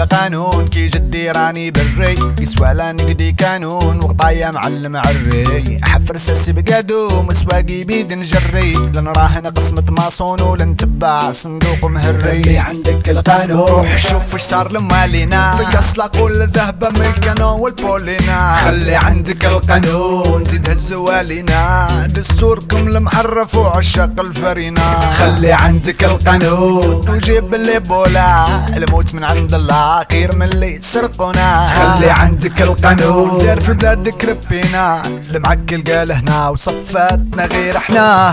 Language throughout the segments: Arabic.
القانون كي جدي راني بري يسوى لا نقدي كانون وقطايا معلم عري حفر ساسي بقادو مسواقي بيد نجري لنراهن قسمة ماسون ولنتبع صندوق مهري. خلي عندك القانون روح شوف وش صار لمالينا في قصلة كل ذهب ملكنا والبولينا. خلي عندك القانون زيد هالزوالينا دستوركم المحرف وعشاق الفرينا. خلي عندك القانون وجيب اللي بولا الموت من عند الله خير من اللي سرقونا. خلي عندك القانون دار في بلادك ربينا المعكل قال هنا وصفاتنا غير احنا.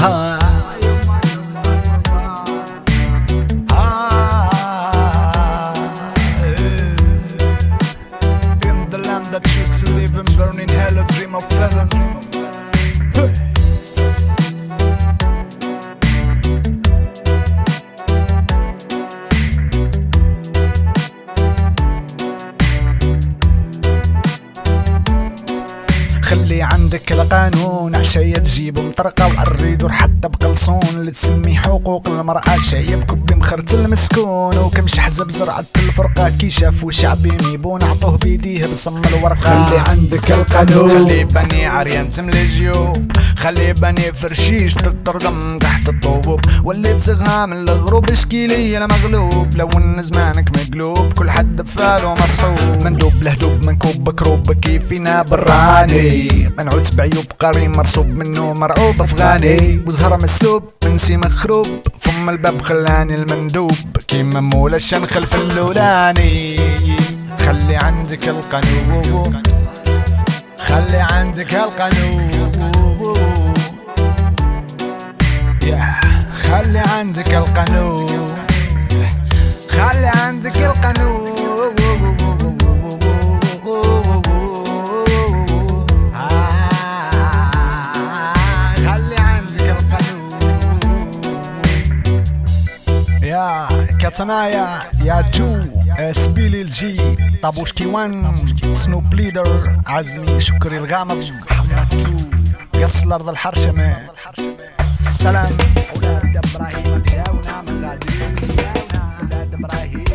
That you sleep and burning hell a dream of heaven. خلي عندك القانون عشايا تجيب مطرقة وعريد حتى بقلصون اللي تسمي حقوق المرأة شايب كب مخرت المسكون وكمش حزب زرعة الفرقة كي شافوا شعبي ميبون عطوه بيديه بصم الورقة. خلي عندك القانون خلي بني عريان تملي جيوب خلي بني فرشيش تتردم تحت الطوبوب واللي بزغها من الغروب اشكيلي انا مغلوب لو ان زمانك مقلوب كل حد بفاله مصحوب مندوب لهدوب منكوب بكروب كيفنا براني منعوت بعيوب قاري مرصوب منه مرعوب افغاني وزهره مسلوب منسي مخروب فم الباب خلاني المندوب كيما مولا الشنخل في اللولاني. خلي عندك القانون خلي عندك القانون خلي عندك القانون خلي عندك القانون يا كاتنايا يا جو سبيلي الجي طابوشكي وان سنوب ليدر عزمي شكري الغامض محمد تو قص الارض الحرشمة. السلام اولاد ابراهيم جاونا من غادي اولاد ابراهيم.